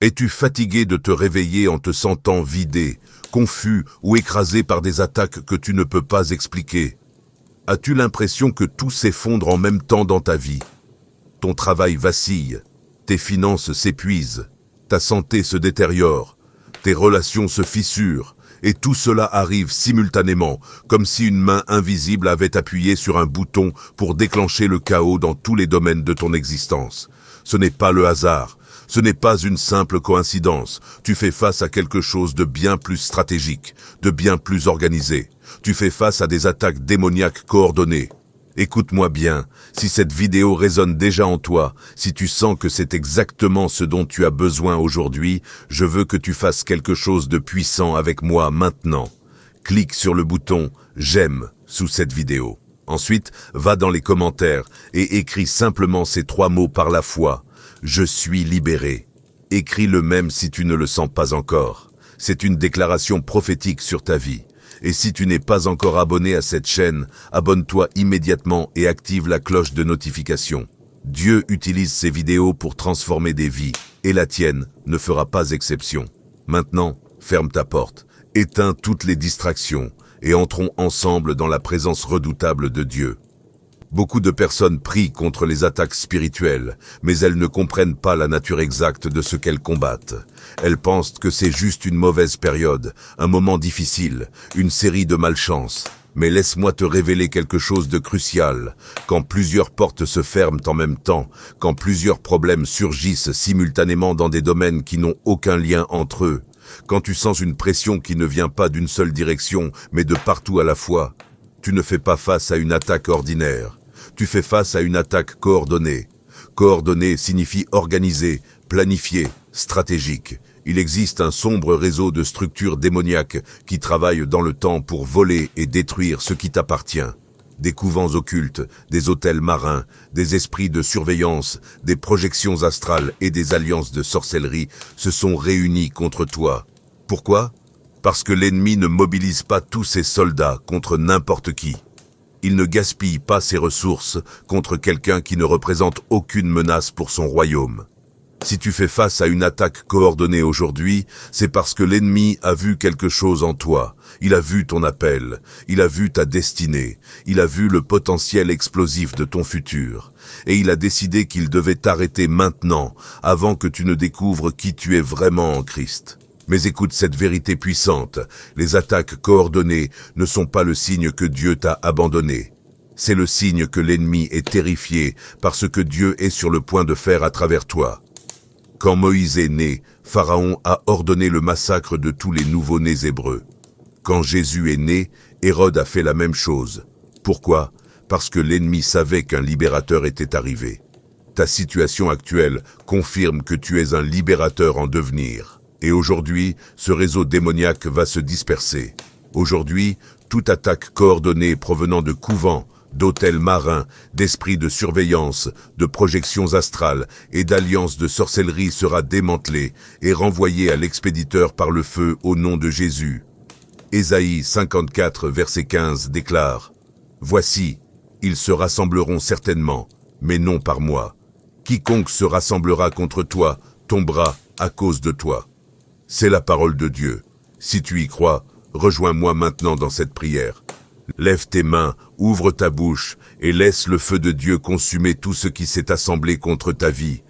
Es-tu fatigué de te réveiller en te sentant vidé, confus ou écrasé par des attaques que tu ne peux pas expliquer? As-tu l'impression que tout s'effondre en même temps dans ta vie? Ton travail vacille, tes finances s'épuisent, ta santé se détériore, tes relations se fissurent, et tout cela arrive simultanément, comme si une main invisible avait appuyé sur un bouton pour déclencher le chaos dans tous les domaines de ton existence. Ce n'est pas le hasard, ce n'est pas une simple coïncidence. Tu fais face à quelque chose de bien plus stratégique, de bien plus organisé. Tu fais face à des attaques démoniaques coordonnées. Écoute-moi bien, si cette vidéo résonne déjà en toi, si tu sens que c'est exactement ce dont tu as besoin aujourd'hui, je veux que tu fasses quelque chose de puissant avec moi maintenant. Clique sur le bouton « J'aime » sous cette vidéo. Ensuite, va dans les commentaires et écris simplement ces 3 mots par la foi. « Je suis libéré ». Écris-le même si tu ne le sens pas encore. C'est une déclaration prophétique sur ta vie. Et si tu n'es pas encore abonné à cette chaîne, abonne-toi immédiatement et active la cloche de notification. Dieu utilise ces vidéos pour transformer des vies, et la tienne ne fera pas exception. Maintenant, ferme ta porte, éteins toutes les distractions, et entrons ensemble dans la présence redoutable de Dieu. Beaucoup de personnes prient contre les attaques spirituelles, mais elles ne comprennent pas la nature exacte de ce qu'elles combattent. Elles pensent que c'est juste une mauvaise période, un moment difficile, une série de malchances. Mais laisse-moi te révéler quelque chose de crucial. Quand plusieurs portes se ferment en même temps, quand plusieurs problèmes surgissent simultanément dans des domaines qui n'ont aucun lien entre eux, quand tu sens une pression qui ne vient pas d'une seule direction, mais de partout à la fois, tu ne fais pas face à une attaque ordinaire. Tu fais face à une attaque coordonnée. Coordonnée signifie organisé, planifié, stratégique. Il existe un sombre réseau de structures démoniaques qui travaillent dans le temps pour voler et détruire ce qui t'appartient. Des couvents occultes, des hôtels marins, des esprits de surveillance, des projections astrales et des alliances de sorcellerie se sont réunis contre toi. Pourquoi? Parce que l'ennemi ne mobilise pas tous ses soldats contre n'importe qui. Il ne gaspille pas ses ressources contre quelqu'un qui ne représente aucune menace pour son royaume. Si tu fais face à une attaque coordonnée aujourd'hui, c'est parce que l'ennemi a vu quelque chose en toi. Il a vu ton appel, il a vu ta destinée, il a vu le potentiel explosif de ton futur. Et il a décidé qu'il devait t'arrêter maintenant, avant que tu ne découvres qui tu es vraiment en Christ. Mais écoute cette vérité puissante, les attaques coordonnées ne sont pas le signe que Dieu t'a abandonné. C'est le signe que l'ennemi est terrifié par ce que Dieu est sur le point de faire à travers toi. Quand Moïse est né, Pharaon a ordonné le massacre de tous les nouveau-nés hébreux. Quand Jésus est né, Hérode a fait la même chose. Pourquoi? Parce que l'ennemi savait qu'un libérateur était arrivé. Ta situation actuelle confirme que tu es un libérateur en devenir. Et aujourd'hui, ce réseau démoniaque va se disperser. Aujourd'hui, toute attaque coordonnée provenant de couvents, d'hôtels marins, d'esprits de surveillance, de projections astrales et d'alliances de sorcellerie sera démantelée et renvoyée à l'expéditeur par le feu au nom de Jésus. Ésaïe 54, verset 15 déclare « Voici, ils se rassembleront certainement, mais non par moi. Quiconque se rassemblera contre toi tombera à cause de toi. » C'est la parole de Dieu. Si tu y crois, rejoins-moi maintenant dans cette prière. Lève tes mains, ouvre ta bouche et laisse le feu de Dieu consumer tout ce qui s'est assemblé contre ta vie.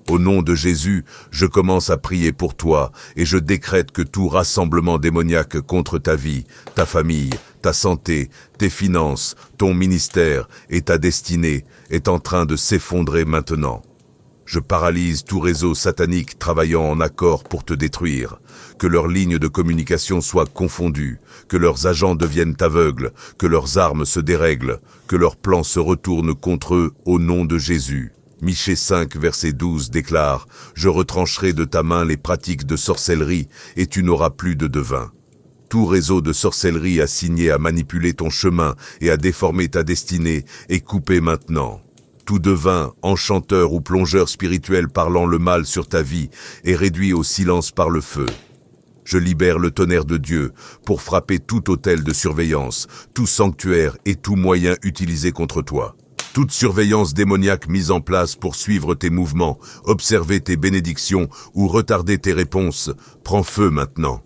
Au nom de Jésus, je commence à prier pour toi et je décrète que tout rassemblement démoniaque contre ta vie, ta famille, ta santé, tes finances, ton ministère et ta destinée est en train de s'effondrer maintenant. Je paralyse tout réseau satanique travaillant en accord pour te détruire, que leurs lignes de communication soient confondues, que leurs agents deviennent aveugles, que leurs armes se dérèglent, que leurs plans se retournent contre eux au nom de Jésus. Michée 5, verset 12 déclare « Je retrancherai de ta main les pratiques de sorcellerie et tu n'auras plus de devin. » Tout réseau de sorcellerie assigné à manipuler ton chemin et à déformer ta destinée est coupé maintenant. Tout devin, enchanteur ou plongeur spirituel parlant le mal sur ta vie est réduit au silence par le feu. Je libère le tonnerre de Dieu pour frapper tout autel de surveillance, tout sanctuaire et tout moyen utilisé contre toi. Toute surveillance démoniaque mise en place pour suivre tes mouvements, observer tes bénédictions ou retarder tes réponses, prend feu maintenant.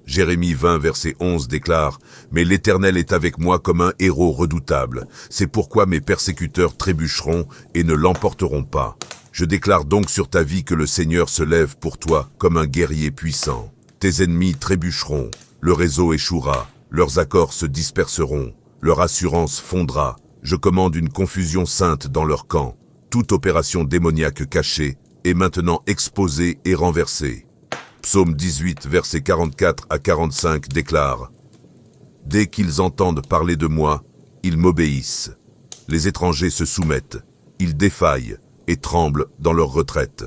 Jérémie 20, verset 11 déclare « Mais l'Éternel est avec moi comme un héros redoutable. C'est pourquoi mes persécuteurs trébucheront et ne l'emporteront pas. Je déclare donc sur ta vie que le Seigneur se lève pour toi comme un guerrier puissant. Tes ennemis trébucheront, le réseau échouera, leurs accords se disperseront, leur assurance fondra. Je commande une confusion sainte dans leur camp. Toute opération démoniaque cachée est maintenant exposée et renversée. » Psaume 18, versets 44 à 45 déclare « Dès qu'ils entendent parler de moi, ils m'obéissent. Les étrangers se soumettent, ils défaillent et tremblent dans leur retraite.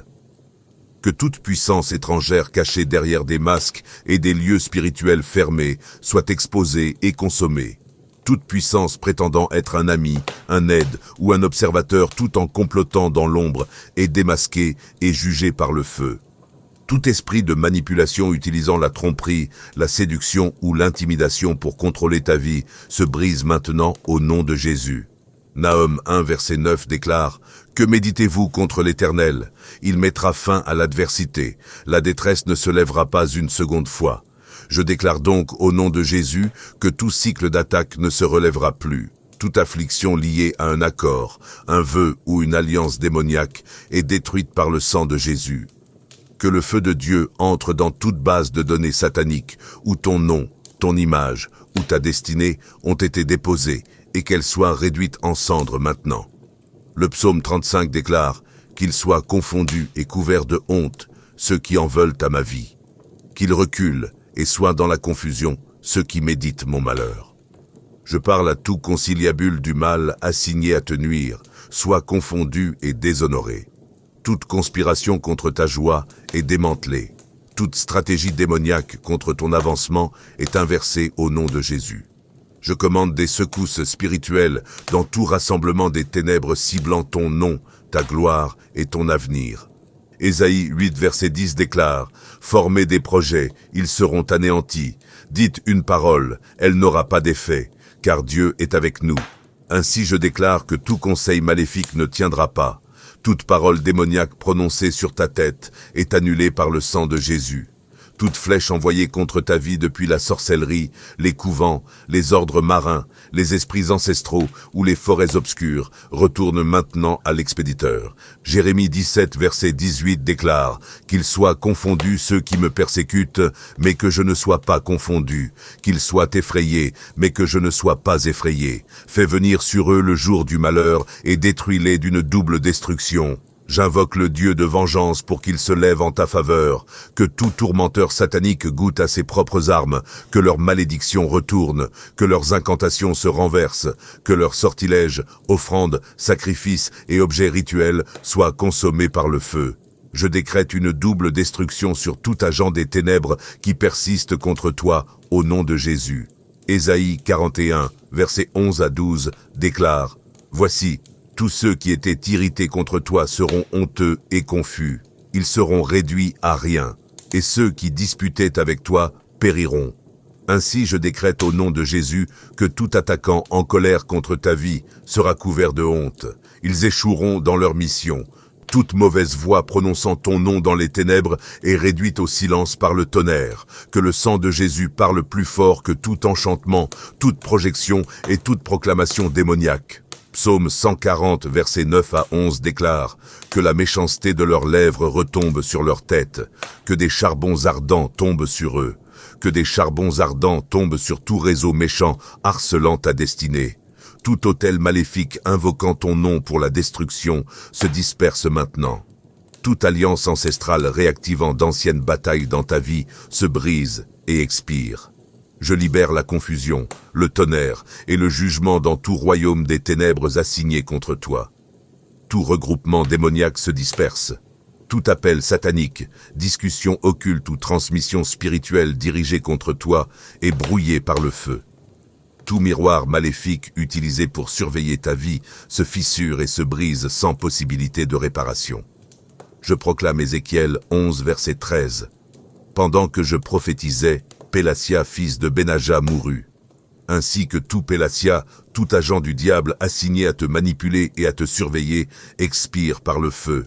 Que toute puissance étrangère cachée derrière des masques et des lieux spirituels fermés soit exposée et consommée. Toute puissance prétendant être un ami, un aide ou un observateur tout en complotant dans l'ombre est démasquée et jugée par le feu. Tout esprit de manipulation utilisant la tromperie, la séduction ou l'intimidation pour contrôler ta vie se brise maintenant au nom de Jésus. Nahum 1, verset 9 déclare « Que méditez-vous contre l'Éternel? Il mettra fin à l'adversité. La détresse ne se lèvera pas une seconde fois. Je déclare donc au nom de Jésus que tout cycle d'attaque ne se relèvera plus. Toute affliction liée à un accord, un vœu ou une alliance démoniaque est détruite par le sang de Jésus. Que le feu de Dieu entre dans toute base de données sataniques où ton nom, ton image ou ta destinée ont été déposés et qu'elles soient réduites en cendres maintenant. Le psaume 35 déclare « Qu'ils soient confondus et couverts de honte ceux qui en veulent à ma vie. Qu'ils reculent et soient dans la confusion ceux qui méditent mon malheur. Je parle à tout conciliabule du mal assigné à te nuire, sois confondu et déshonoré. Toute conspiration contre ta joie est démantelée. Toute stratégie démoniaque contre ton avancement est inversée au nom de Jésus. Je commande des secousses spirituelles dans tout rassemblement des ténèbres ciblant ton nom, ta gloire et ton avenir. Ésaïe 8, verset 10 déclare « Formez des projets, ils seront anéantis. Dites une parole, elle n'aura pas d'effet, car Dieu est avec nous. Ainsi je déclare que tout conseil maléfique ne tiendra pas. Toute parole démoniaque prononcée sur ta tête est annulée par le sang de Jésus. Toute flèche envoyée contre ta vie depuis la sorcellerie, les couvents, les ordres marins, les esprits ancestraux ou les forêts obscures retourne maintenant à l'expéditeur. Jérémie 17, verset 18 déclare « Qu'ils soient confondus ceux qui me persécutent, mais que je ne sois pas confondu. Qu'ils soient effrayés, mais que je ne sois pas effrayé. Fais venir sur eux le jour du malheur et détruis-les d'une double destruction. » J'invoque le Dieu de vengeance pour qu'il se lève en ta faveur, que tout tourmenteur satanique goûte à ses propres armes, que leurs malédictions retournent, que leurs incantations se renversent, que leurs sortilèges, offrandes, sacrifices et objets rituels soient consommés par le feu. Je décrète une double destruction sur tout agent des ténèbres qui persiste contre toi au nom de Jésus. Ésaïe 41, versets 11 à 12 déclare « Voici, tous ceux qui étaient irrités contre toi seront honteux et confus. Ils seront réduits à rien, et ceux qui disputaient avec toi périront. Ainsi je décrète au nom de Jésus que tout attaquant en colère contre ta vie sera couvert de honte. Ils échoueront dans leur mission. Toute mauvaise voix prononçant ton nom dans les ténèbres est réduite au silence par le tonnerre. Que le sang de Jésus parle plus fort que tout enchantement, toute projection et toute proclamation démoniaque. Psaume 140, versets 9 à 11 déclare « Que la méchanceté de leurs lèvres retombe sur leur tête, que des charbons ardents tombent sur eux, que des charbons ardents tombent sur tout réseau méchant harcelant ta destinée. Tout autel maléfique invoquant ton nom pour la destruction se disperse maintenant. Toute alliance ancestrale réactivant d'anciennes batailles dans ta vie se brise et expire. Je libère la confusion, le tonnerre et le jugement dans tout royaume des ténèbres assignés contre toi. Tout regroupement démoniaque se disperse. Tout appel satanique, discussion occulte ou transmission spirituelle dirigée contre toi est brouillé par le feu. Tout miroir maléfique utilisé pour surveiller ta vie se fissure et se brise sans possibilité de réparation. Je proclame Ézéchiel 11, verset 13. Pendant que je prophétisais, Pélatia, fils de Benaja, mourut. ainsi que tout Pélatia, tout agent du diable assigné à te manipuler et à te surveiller, expire par le feu.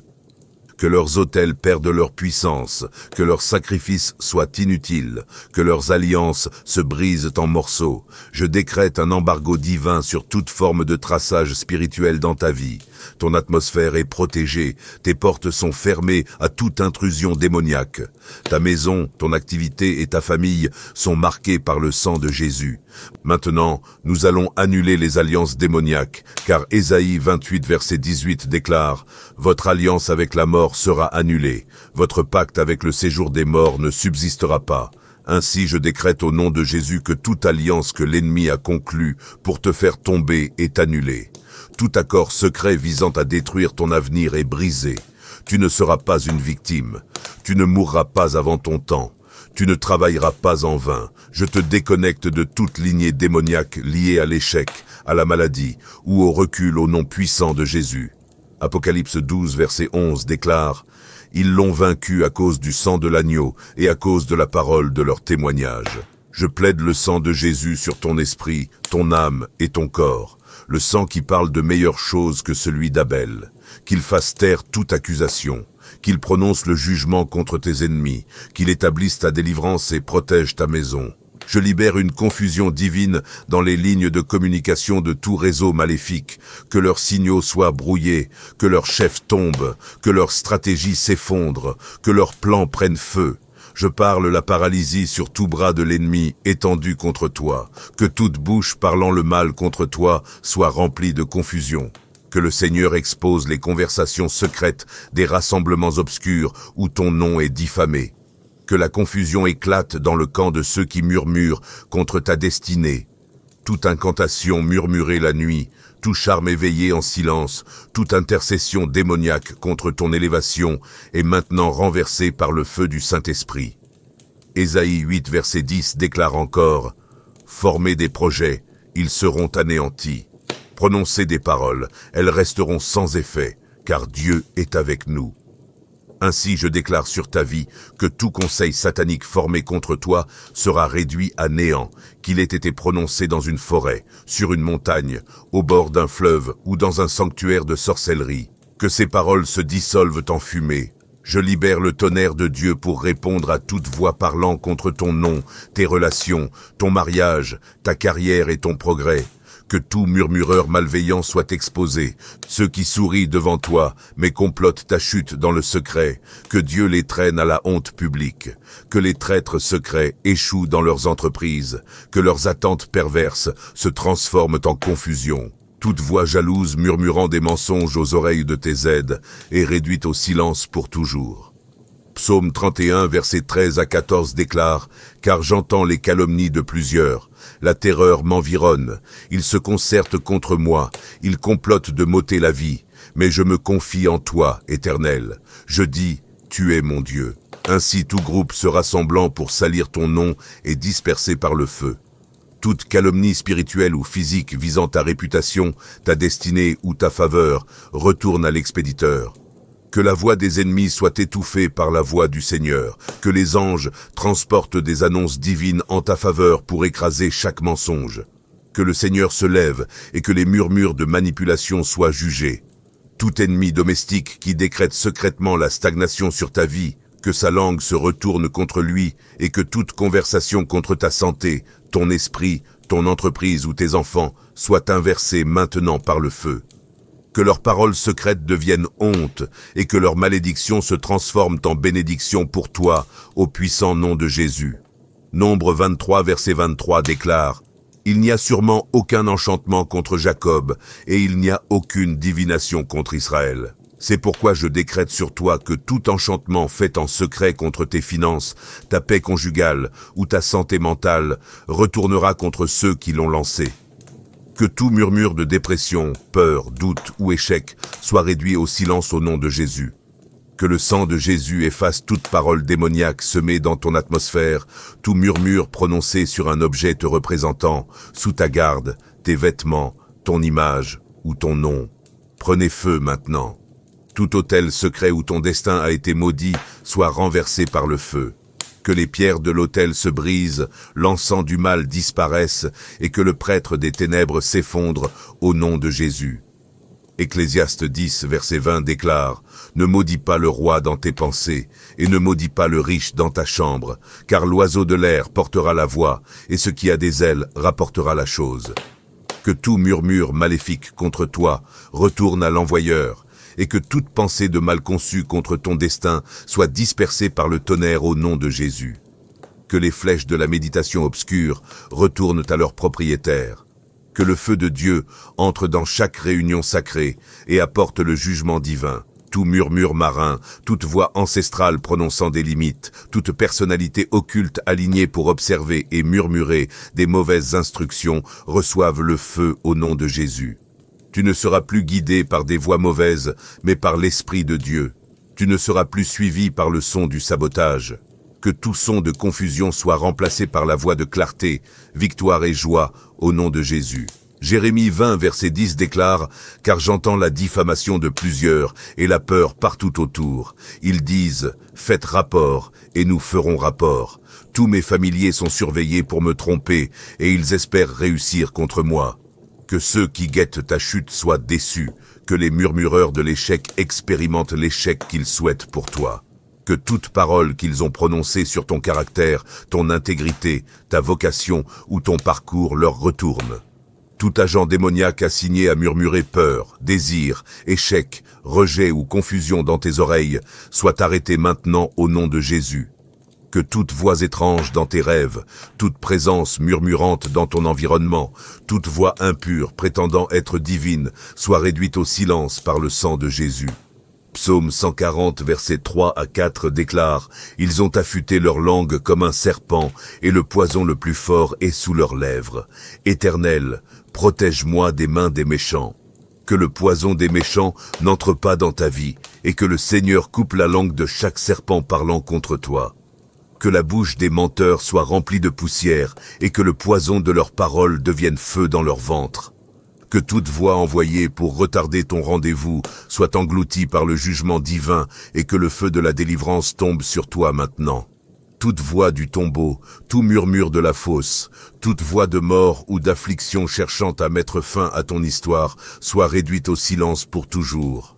Que leurs autels perdent leur puissance, que leurs sacrifices soient inutiles, que leurs alliances se brisent en morceaux. Je décrète un embargo divin sur toute forme de traçage spirituel dans ta vie. Ton atmosphère est protégée, tes portes sont fermées à toute intrusion démoniaque. Ta maison, ton activité et ta famille sont marquées par le sang de Jésus. Maintenant, nous allons annuler les alliances démoniaques, car Ésaïe 28 verset 18 déclare « Votre alliance avec la mort sera annulée, votre pacte avec le séjour des morts ne subsistera pas. Ainsi je décrète au nom de Jésus que toute alliance que l'ennemi a conclue pour te faire tomber est annulée. Tout accord secret visant à détruire ton avenir est brisé. Tu ne seras pas une victime. Tu ne mourras pas avant ton temps. Tu ne travailleras pas en vain. Je te déconnecte de toute lignée démoniaque liée à l'échec, à la maladie ou au recul au nom puissant de Jésus. Apocalypse 12, verset 11 déclare « Ils l'ont vaincu à cause du sang de l'agneau et à cause de la parole de leur témoignage. Je plaide le sang de Jésus sur ton esprit, ton âme et ton corps, le sang qui parle de meilleures choses que celui d'Abel. Qu'il fasse taire toute accusation, qu'il prononce le jugement contre tes ennemis, qu'il établisse ta délivrance et protège ta maison. Je libère une confusion divine dans les lignes de communication de tout réseau maléfique, que leurs signaux soient brouillés, que leurs chefs tombent, que leurs stratégies s'effondrent, que leurs plans prennent feu. Je parle la paralysie sur tout bras de l'ennemi étendu contre toi, que toute bouche parlant le mal contre toi soit remplie de confusion. Que le Seigneur expose les conversations secrètes des rassemblements obscurs où ton nom est diffamé. Que la confusion éclate dans le camp de ceux qui murmurent contre ta destinée. Toute incantation murmurée la nuit, tout charme éveillé en silence, toute intercession démoniaque contre ton élévation est maintenant renversée par le feu du Saint-Esprit. Ésaïe 8, verset 10 déclare encore « Formez des projets, ils seront anéantis. Prononcez des paroles, elles resteront sans effet, car Dieu est avec nous. » Ainsi je déclare sur ta vie que tout conseil satanique formé contre toi sera réduit à néant, qu'il ait été prononcé dans une forêt, sur une montagne, au bord d'un fleuve ou dans un sanctuaire de sorcellerie. Que ces paroles se dissolvent en fumée. Je libère le tonnerre de Dieu pour répondre à toute voix parlant contre ton nom, tes relations, ton mariage, ta carrière et ton progrès. Que tout murmureur malveillant soit exposé, ceux qui sourient devant toi, mais complotent ta chute dans le secret, que Dieu les traîne à la honte publique, que les traîtres secrets échouent dans leurs entreprises, que leurs attentes perverses se transforment en confusion. Toute voix jalouse murmurant des mensonges aux oreilles de tes aides est réduite au silence pour toujours. Psaume 31, versets 13 à 14 déclare « Car j'entends les calomnies de plusieurs. La terreur m'environne. Ils se concertent contre moi. Ils complotent de m'ôter la vie. Mais je me confie en toi, Éternel. Je dis, tu es mon Dieu. » Ainsi tout groupe se rassemblant pour salir ton nom est dispersé par le feu. Toute calomnie spirituelle ou physique visant ta réputation, ta destinée ou ta faveur retourne à l'expéditeur. Que la voix des ennemis soit étouffée par la voix du Seigneur, que les anges transportent des annonces divines en ta faveur pour écraser chaque mensonge. Que le Seigneur se lève et que les murmures de manipulation soient jugés. Tout ennemi domestique qui décrète secrètement la stagnation sur ta vie, que sa langue se retourne contre lui et que toute conversation contre ta santé, ton esprit, ton entreprise ou tes enfants soit inversée maintenant par le feu. Que leurs paroles secrètes deviennent honte et que leurs malédictions se transforment en bénédiction pour toi, au puissant nom de Jésus. Nombre 23, verset 23 déclare « Il n'y a sûrement aucun enchantement contre Jacob et il n'y a aucune divination contre Israël. C'est pourquoi je décrète sur toi que tout enchantement fait en secret contre tes finances, ta paix conjugale ou ta santé mentale retournera contre ceux qui l'ont lancé. Que tout murmure de dépression, peur, doute ou échec soit réduit au silence au nom de Jésus. Que le sang de Jésus efface toute parole démoniaque semée dans ton atmosphère, tout murmure prononcé sur un objet te représentant, sous ta garde, tes vêtements, ton image ou ton nom. Prenez feu maintenant. Tout autel secret où ton destin a été maudit soit renversé par le feu. Que les pierres de l'autel se brisent, l'encens du mal disparaisse, et que le prêtre des ténèbres s'effondre au nom de Jésus. Ecclésiaste 10, verset 20 déclare « Ne maudis pas le roi dans tes pensées, et ne maudis pas le riche dans ta chambre, car l'oiseau de l'air portera la voix, et ce qui a des ailes rapportera la chose. Que tout murmure maléfique contre toi retourne à l'envoyeur, et que toute pensée de mal conçue contre ton destin soit dispersée par le tonnerre au nom de Jésus. Que les flèches de la méditation obscure retournent à leur propriétaire. Que le feu de Dieu entre dans chaque réunion sacrée et apporte le jugement divin. Tout murmure marin, toute voix ancestrale prononçant des limites, toute personnalité occulte alignée pour observer et murmurer des mauvaises instructions reçoivent le feu au nom de Jésus. Tu ne seras plus guidé par des voix mauvaises, mais par l'Esprit de Dieu. Tu ne seras plus suivi par le son du sabotage. Que tout son de confusion soit remplacé par la voix de clarté, victoire et joie, au nom de Jésus. Jérémie 20, verset 10 déclare « Car j'entends la diffamation de plusieurs et la peur partout autour. Ils disent « Faites rapport, et nous ferons rapport. Tous mes familiers sont surveillés pour me tromper, et ils espèrent réussir contre moi. » Que ceux qui guettent ta chute soient déçus, que les murmureurs de l'échec expérimentent l'échec qu'ils souhaitent pour toi. Que toute parole qu'ils ont prononcée sur ton caractère, ton intégrité, ta vocation ou ton parcours leur retourne. Tout agent démoniaque assigné à murmurer peur, désir, échec, rejet ou confusion dans tes oreilles soit arrêté maintenant au nom de Jésus. Que toute voix étrange dans tes rêves, toute présence murmurante dans ton environnement, toute voix impure prétendant être divine soit réduite au silence par le sang de Jésus. Psaume 140, versets 3 à 4 déclare « Ils ont affûté leur langue comme un serpent, et le poison le plus fort est sous leurs lèvres. Éternel, protège-moi des mains des méchants. Que le poison des méchants n'entre pas dans ta vie, et que le Seigneur coupe la langue de chaque serpent parlant contre toi. Que la bouche des menteurs soit remplie de poussière, et que le poison de leurs paroles devienne feu dans leur ventre. Que toute voix envoyée pour retarder ton rendez-vous soit engloutie par le jugement divin et que le feu de la délivrance tombe sur toi maintenant. Toute voix du tombeau, tout murmure de la fosse, toute voix de mort ou d'affliction cherchant à mettre fin à ton histoire soit réduite au silence pour toujours.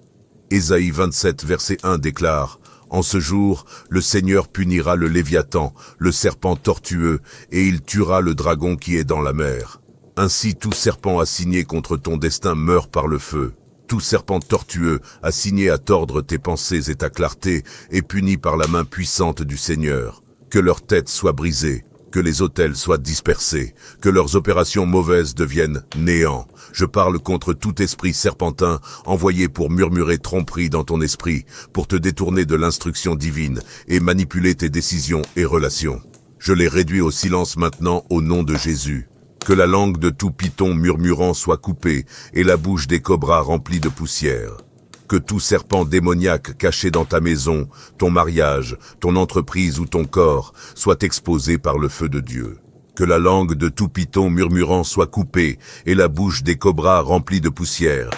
Ésaïe 27, verset 1 déclare « En ce jour, le Seigneur punira le Léviathan, le serpent tortueux, et il tuera le dragon qui est dans la mer. Ainsi tout serpent assigné contre ton destin meurt par le feu. Tout serpent tortueux assigné à tordre tes pensées et ta clarté est puni par la main puissante du Seigneur. Que leur tête soit brisée, que les autels soient dispersés, que leurs opérations mauvaises deviennent néant. Je parle contre tout esprit serpentin envoyé pour murmurer tromperie dans ton esprit, pour te détourner de l'instruction divine et manipuler tes décisions et relations. Je les réduis au silence maintenant au nom de Jésus. Que la langue de tout python murmurant soit coupée et la bouche des cobras remplie de poussière. Que tout serpent démoniaque caché dans ta maison, ton mariage, ton entreprise ou ton corps soit exposé par le feu de Dieu. Que la langue de tout python murmurant soit coupée et la bouche des cobras remplie de poussière.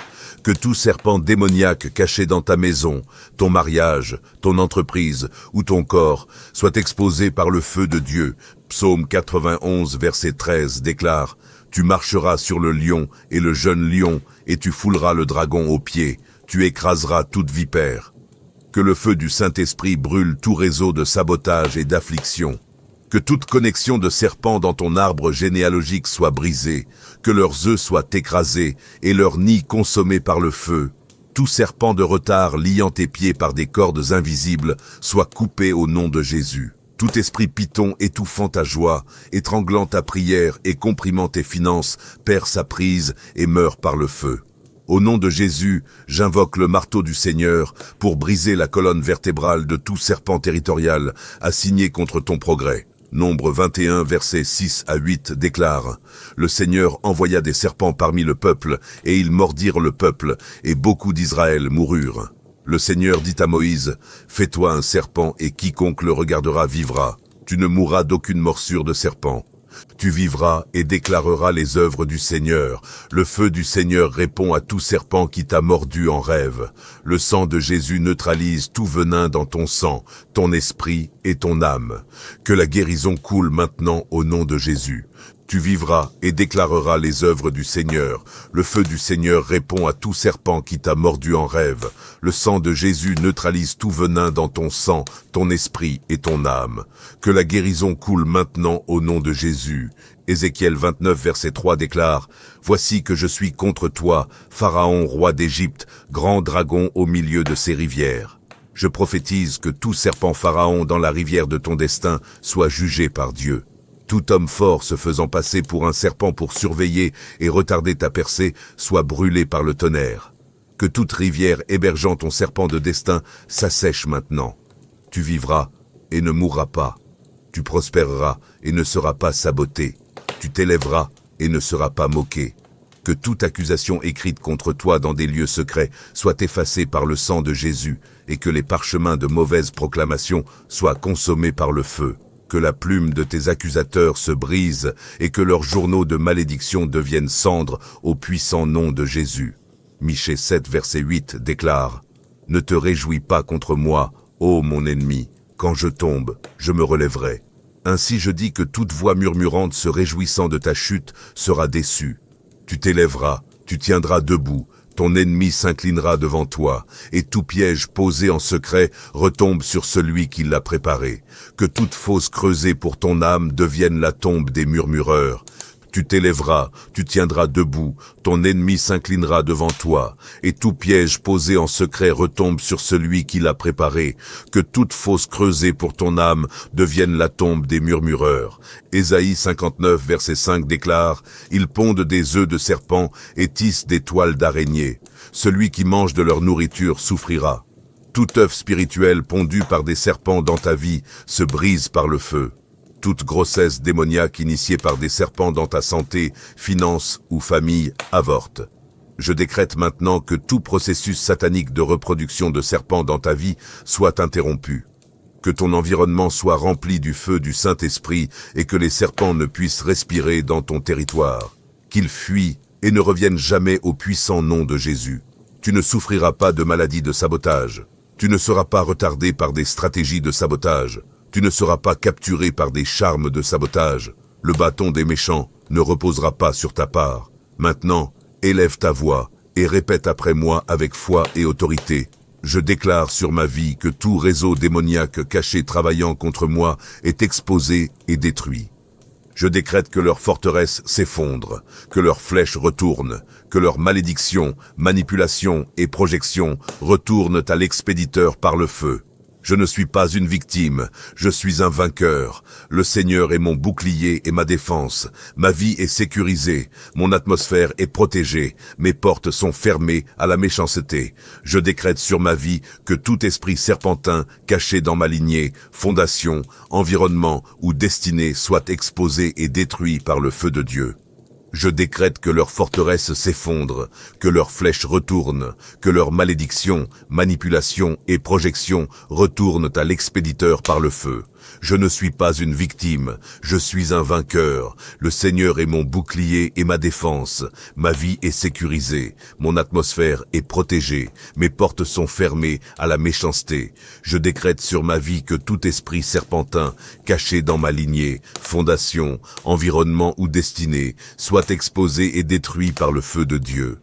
Que tout serpent démoniaque caché dans ta maison, ton mariage, ton entreprise ou ton corps soit exposé par le feu de Dieu. Psaume 91, verset 13 déclare « Tu marcheras sur le lion et le jeune lion, et tu fouleras le dragon aux pieds. Tu écraseras toute vipère. » Que le feu du Saint-Esprit brûle tout réseau de sabotage et d'affliction. Que toute connexion de serpents dans ton arbre généalogique soit brisée, que leurs œufs soient écrasés et leurs nids consommés par le feu. Tout serpent de retard liant tes pieds par des cordes invisibles soit coupé au nom de Jésus. Tout esprit python étouffant ta joie, étranglant ta prière et comprimant tes finances perd sa prise et meurt par le feu. Au nom de Jésus, j'invoque le marteau du Seigneur pour briser la colonne vertébrale de tout serpent territorial assigné contre ton progrès. Nombre 21, versets 6 à 8 déclare « Le Seigneur envoya des serpents parmi le peuple, et ils mordirent le peuple, et beaucoup d'Israël moururent. Le Seigneur dit à Moïse « Fais-toi un serpent, et quiconque le regardera vivra. Tu ne mourras d'aucune morsure de serpent. Tu vivras et déclareras les œuvres du Seigneur. Le feu du Seigneur répond à tout serpent qui t'a mordu en rêve. Le sang de Jésus neutralise tout venin dans ton sang, ton esprit et ton âme. Que la guérison coule maintenant au nom de Jésus. Tu vivras et déclareras les œuvres du Seigneur. Le feu du Seigneur répond à tout serpent qui t'a mordu en rêve. Le sang de Jésus neutralise tout venin dans ton sang, ton esprit et ton âme. Que la guérison coule maintenant au nom de Jésus. Ézéchiel 29, verset 3 déclare « Voici que je suis contre toi, Pharaon, roi d'Égypte, grand dragon au milieu de ses rivières. Je prophétise que tout serpent Pharaon dans la rivière de ton destin soit jugé par Dieu. Tout homme fort se faisant passer pour un serpent pour surveiller et retarder ta percée soit brûlé par le tonnerre. Que toute rivière hébergeant ton serpent de destin s'assèche maintenant. Tu vivras et ne mourras pas. Tu prospéreras et ne seras pas saboté. Tu t'élèveras et ne seras pas moqué. Que toute accusation écrite contre toi dans des lieux secrets soit effacée par le sang de Jésus et que les parchemins de mauvaises proclamations soient consommés par le feu. Que la plume de tes accusateurs se brise et que leurs journaux de malédiction deviennent cendres au puissant nom de Jésus. Michée 7, verset 8 déclare « Ne te réjouis pas contre moi, ô mon ennemi, quand je tombe, je me relèverai. Ainsi je dis que toute voix murmurante se réjouissant de ta chute sera déçue. Tu t'élèveras, tu tiendras debout, ton ennemi s'inclinera devant toi, et tout piège posé en secret retombe sur celui qui l'a préparé. Que toute fosse creusée pour ton âme devienne la tombe des murmureurs. Tu t'élèveras, tu tiendras debout, ton ennemi s'inclinera devant toi, et tout piège posé en secret retombe sur celui qui l'a préparé. Que toute fosse creusée pour ton âme devienne la tombe des murmureurs. Ésaïe 59, verset 5 déclare « Ils pondent des œufs de serpent et tissent des toiles d'araignée. Celui qui mange de leur nourriture souffrira. Tout œuf spirituel pondu par des serpents dans ta vie se brise par le feu. Toute grossesse démoniaque initiée par des serpents dans ta santé, finances ou famille avorte. Je décrète maintenant que tout processus satanique de reproduction de serpents dans ta vie soit interrompu. Que ton environnement soit rempli du feu du Saint-Esprit et que les serpents ne puissent respirer dans ton territoire. Qu'ils fuient et ne reviennent jamais au puissant nom de Jésus. Tu ne souffriras pas de maladies de sabotage. Tu ne seras pas retardé par des stratégies de sabotage. Tu ne seras pas capturé par des charmes de sabotage. Le bâton des méchants ne reposera pas sur ta part. Maintenant, élève ta voix et répète après moi avec foi et autorité. Je déclare sur ma vie que tout réseau démoniaque caché travaillant contre moi est exposé et détruit. Je décrète que leur forteresse s'effondre, que leurs flèches retournent, que leurs malédictions, manipulations et projections retournent à l'expéditeur par le feu. Je ne suis pas une victime, je suis un vainqueur. Le Seigneur est mon bouclier et ma défense. Ma vie est sécurisée, mon atmosphère est protégée, mes portes sont fermées à la méchanceté. Je décrète sur ma vie que tout esprit serpentin caché dans ma lignée, fondation, environnement ou destinée soit exposé et détruit par le feu de Dieu. Je décrète que leur forteresse s'effondre, que leurs flèches retournent, que leurs malédictions, manipulations et projections retournent à l'expéditeur par le feu. Je ne suis pas une victime, je suis un vainqueur. Le Seigneur est mon bouclier et ma défense. Ma vie est sécurisée, mon atmosphère est protégée, mes portes sont fermées à la méchanceté. Je décrète sur ma vie que tout esprit serpentin, caché dans ma lignée, fondation, environnement ou destinée, soit exposé et détruit par le feu de Dieu.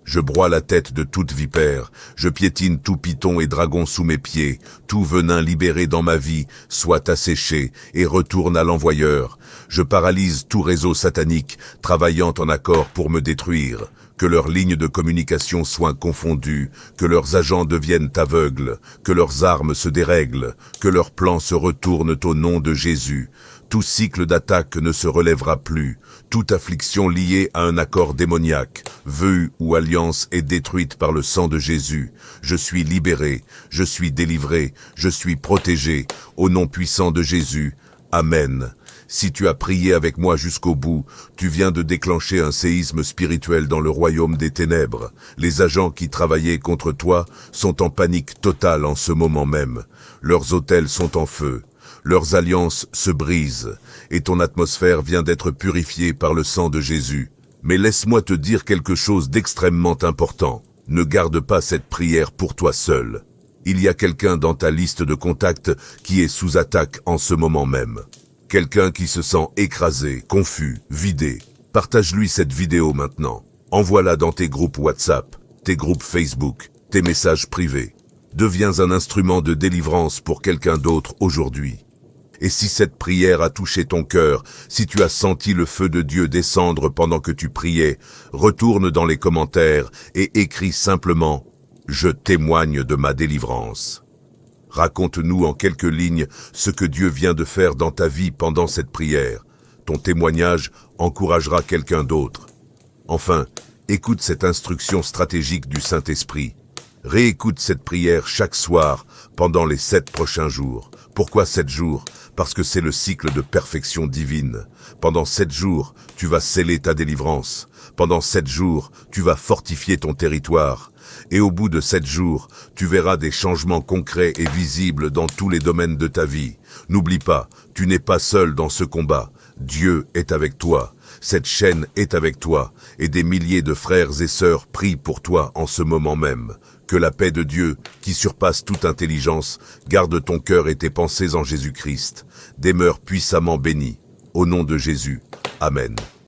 Je broie la tête de toute vipère, je piétine tout python et dragon sous mes pieds, tout venin libéré dans ma vie soit asséché et retourne à l'envoyeur. Je paralyse tout réseau satanique travaillant en accord pour me détruire. Que leurs lignes de communication soient confondues, que leurs agents deviennent aveugles, que leurs armes se dérèglent, que leurs plans se retournent au nom de Jésus. Tout cycle d'attaque ne se relèvera plus. Toute affliction liée à un accord démoniaque, vœu ou alliance est détruite par le sang de Jésus. Je suis libéré, je suis délivré, je suis protégé. Au nom puissant de Jésus. Amen. Si tu as prié avec moi jusqu'au bout, tu viens de déclencher un séisme spirituel dans le royaume des ténèbres. Les agents qui travaillaient contre toi sont en panique totale en ce moment même. Leurs autels sont en feu. Leurs alliances se brisent, et ton atmosphère vient d'être purifiée par le sang de Jésus. Mais laisse-moi te dire quelque chose d'extrêmement important. Ne garde pas cette prière pour toi seul. Il y a quelqu'un dans ta liste de contacts qui est sous attaque en ce moment même. Quelqu'un qui se sent écrasé, confus, vidé. Partage-lui cette vidéo maintenant. Envoie-la dans tes groupes WhatsApp, tes groupes Facebook, tes messages privés. Deviens un instrument de délivrance pour quelqu'un d'autre aujourd'hui. Et si cette prière a touché ton cœur, si tu as senti le feu de Dieu descendre pendant que tu priais, retourne dans les commentaires et écris simplement « Je témoigne de ma délivrance ». Raconte-nous en quelques lignes ce que Dieu vient de faire dans ta vie pendant cette prière. Ton témoignage encouragera quelqu'un d'autre. Enfin, écoute cette instruction stratégique du Saint-Esprit. Réécoute cette prière chaque soir pendant les 7 prochains jours. Pourquoi 7 jours? Parce que c'est le cycle de perfection divine. Pendant 7 jours, tu vas sceller ta délivrance. Pendant 7 jours, tu vas fortifier ton territoire. Et au bout de 7 jours, tu verras des changements concrets et visibles dans tous les domaines de ta vie. N'oublie pas, tu n'es pas seul dans ce combat. Dieu est avec toi. Cette chaîne est avec toi. Et des milliers de frères et sœurs prient pour toi en ce moment même. Que la paix de Dieu, qui surpasse toute intelligence, garde ton cœur et tes pensées en Jésus-Christ. Demeure puissamment béni. Au nom de Jésus. Amen.